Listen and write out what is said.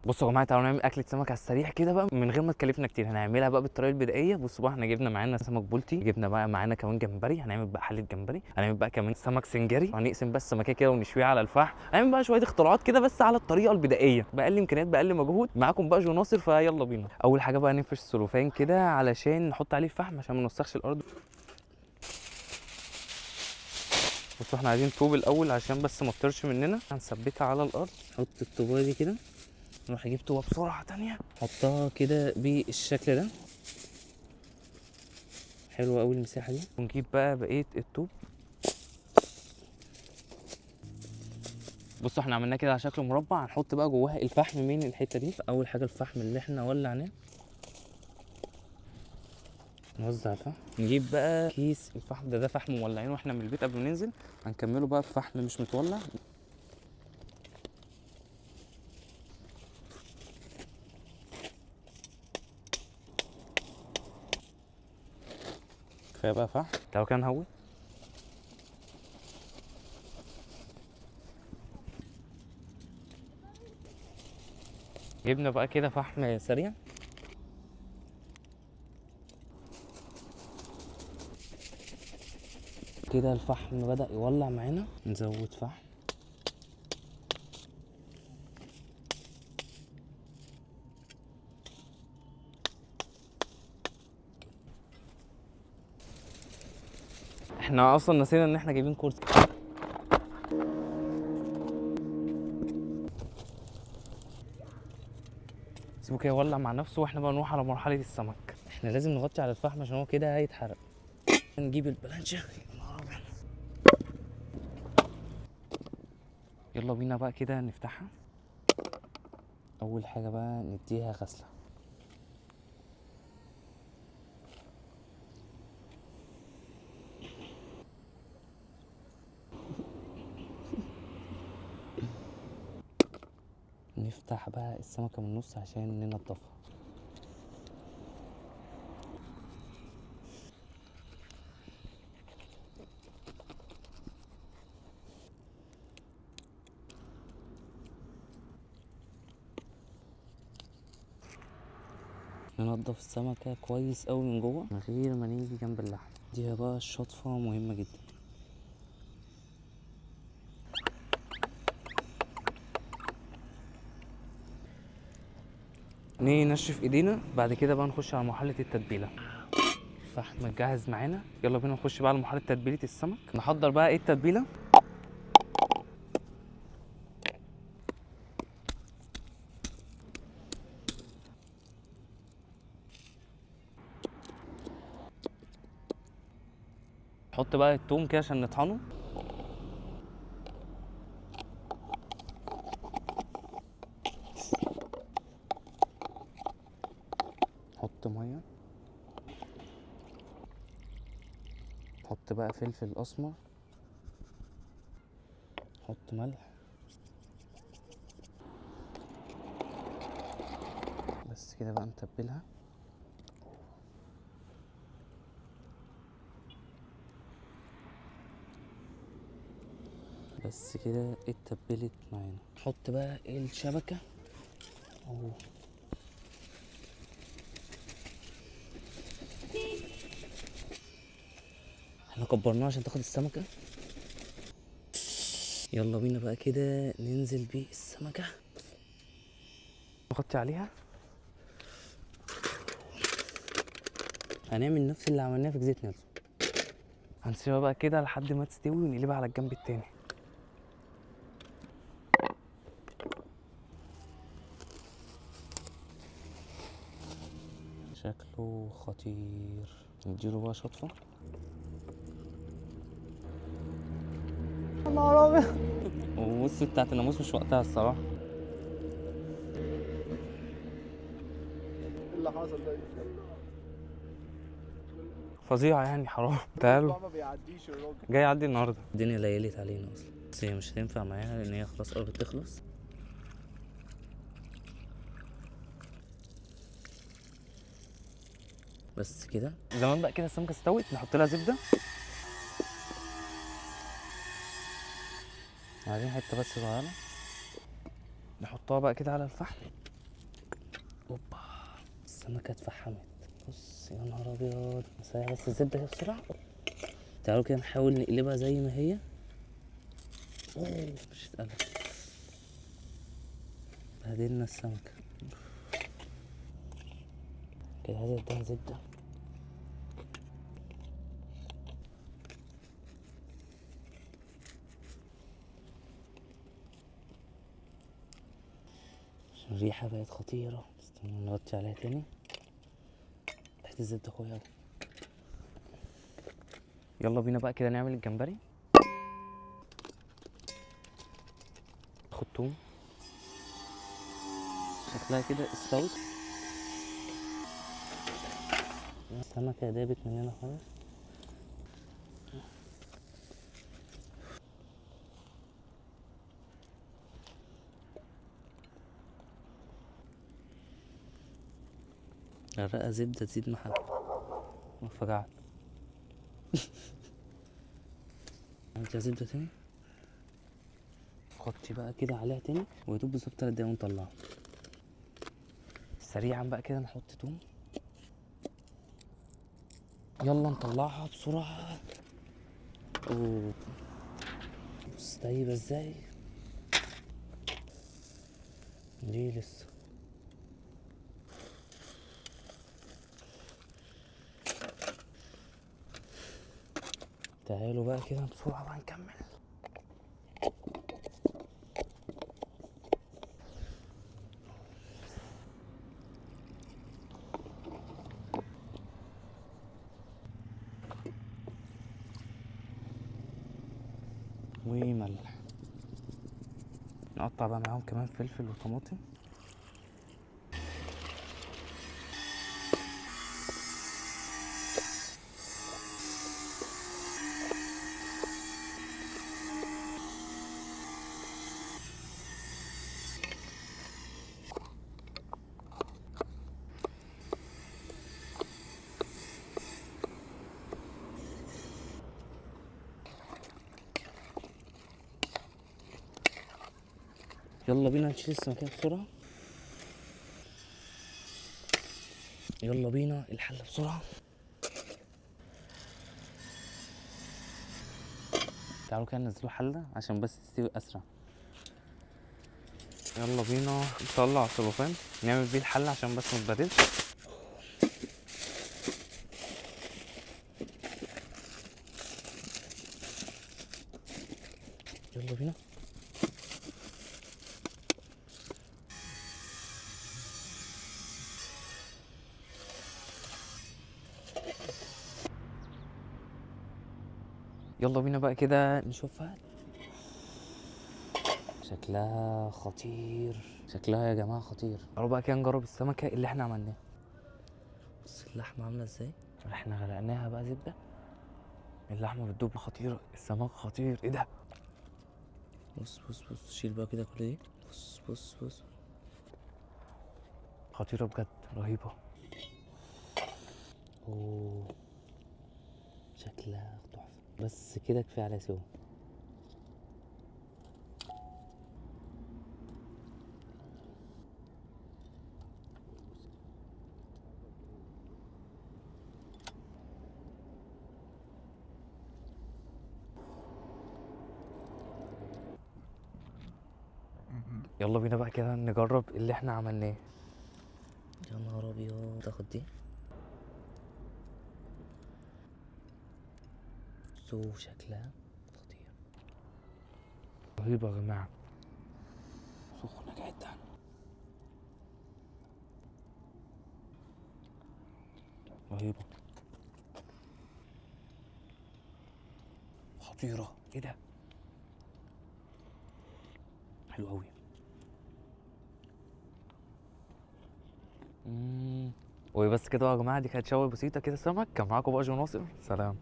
بصوا يا جماعه، تعالوا نعمل اكله سمك على السريع كده بقى من غير ما تكلفنا كتير. هنعملها بقى بالطريقه البدائيه. بصوا بقى، احنا جبنا معانا سمك بولتي، جبنا بقى معانا كمان جمبري. هنعمل بقى حله جمبري، هنعمل بقى كمان سمك سنجري، هنقسم بس السمكيه كده ونشويها على الفحم. هنعمل بقى شويه اختراعات كده بس على الطريقه البدائيه، باقل امكانيات باقل مجهود. معاكم بقى جو ناصر، فيلا بينا. اول حاجه بقى نفرش السلوفان كده علشان نحط عليه الفحم عشان ما نوسخش الارض. بصوا احنا عايزين طوب الاول عشان بس ما تطيرش مننا. هنثبتها على الارض، نحط الطوبه دي كده، نروح اجيب طوبه بسرعه تانية نحطها كده بالشكل ده. حلوه قوي المساحه دي. ونجيب بقى بقيه الطوب. بصوا احنا عملناه كده على شكل مربع. هنحط بقى جواها الفحم من الحته دي. اول حاجه الفحم اللي احنا ولعناه، نوزع الفحم. نجيب بقى كيس الفحم ده فحم مولعينه واحنا من البيت قبل ما ننزل. هنكمله بقى بفحم مش متولع. كفايه بقى فحم. تعالوا كده نهوي. جبنا بقى كده فحم سريع. كده الفحم بدأ يولع معانا، نزود فحم. احنا اصلا نسينا ان احنا جايبين كرسي. سيبه كده يولع مع نفسه واحنا بقى نروح على مرحله السمك. احنا لازم نغطي على الفحم عشان هو كده هيتحرق. نجيب البلانشه. يا نهار أبيض. يلا بينا بقى كده نفتحها. اول حاجه بقى نديها غسله. نفتح بقى السمكه من النص عشان ننضفها. ننضف السمكه كويس قوي من جوه من غير ما نيجي جنب اللحم. دي بقى الشطفه مهمه جدا. ننشف ايدينا. بعد كده بقى نخش على مرحله التتبيله. الفحم جاهز معانا. يلا بينا نخش بقى على مرحله تتبيله السمك. نحضر بقى ايه التتبيله. نحط بقى التوم كده عشان نطحنه. نحط ميه. نحط بقى فلفل اسمر. نحط ملح. بس كده بقى نتبلها. بس كده اتبلت معانا. نحط بقى الشبكه. اهو. احنا كبرناها عشان تاخد السمكه. يلا بينا بقى كده ننزل بالسمكه. نغطي عليها. هنعمل نفس اللي عملناه في زيت نيلسون. هنسيبها بقى كده لحد ما تستوي ونقلبها على الجنب التاني. شكله خطير. نديله بقى شطفه. يا نهار ابيض. وبص بتاعت الناموس مش وقتها الصراحه. ايه اللي حصل ده؟ فظيعه يعني، حرام. تعالوا. ما بيعديش الراجل. جاي يعدي النهارده. الدنيا ليلت علينا اصلا، بس هي مش هتنفع معاها لان هي خلاص قربت تخلص. بس كده زمان بقى كده السمكه استوت. نحط لها زبده. عايزين حته بس صغيره. نحطها بقى كده على الفحم. اوبا، السمكه اتفحمت. بص يا نهار ابيض، نسيح بس الزبده كده بسرعه. تعالوا كده نحاول نقلبها زي ما هي. اوه مش اتقلب، بهدلنا السمكه كده. عايزه اديها زبده. عشان الريحه بقت خطيره. استنى نغطي عليها تاني. ريحه الزبده قويه اوي. يلا بينا بقى كده نعمل الجمبري. خد توم، شكلها كده استوت. السمكة دابت مننا خالص. غرقة زبدة تزيد محل فجعت. عملت زبدة تاني. غطي بقى كده عليها تاني ويدوب بالظبط 3 دقايق ونطلعها. سريعا بقى كده نحط توم. يلا نطلعها بسرعة. اوه بص طيبة ازاي. ليه لسه. تعالوا بقى كده بسرعة بقى نكمل. وملح. نقطع بقى معاهم كمان فلفل وطماطم. يلا بينا نشيل السمكية بسرعة. يلا بينا الحلة بسرعة. تعالوا كده ننزلوا حلة عشان بس تستوي أسرع. يلا بينا نطلع السلوفان نعمل بيه الحلة عشان بس متبهدلش. يلا بينا. يلا بينا بقى كده نشوفها. شكلها خطير، شكلها يا جماعة خطير. تعالوا بقى كده نجرب السمكة اللي احنا عملناها. بص اللحمة عاملة ازاي. احنا غرقناها بقى زبدة. اللحمة بتدوب خطيرة، السمك خطير. ايه ده. بص بص بص، شيل بقى كده كل دي. بص بص بص، خطيرة بجد، رهيبة. اوه شكلها تحفة. بس كده كفاية عليها سوا. يلا بينا بقى كده نجرب اللي احنا عملناه. يا نهار ابيض، تاخد دي. سو شكلها خطير، رهيبة يا جماعة، سخنة جدا. رهيبة خطيرة. ايه ده، حلو قوي. وبس كده يا جماعة، دي كانت شوي بسيطة كده سمك. كان معاكم بقى جو ناصر، سلام.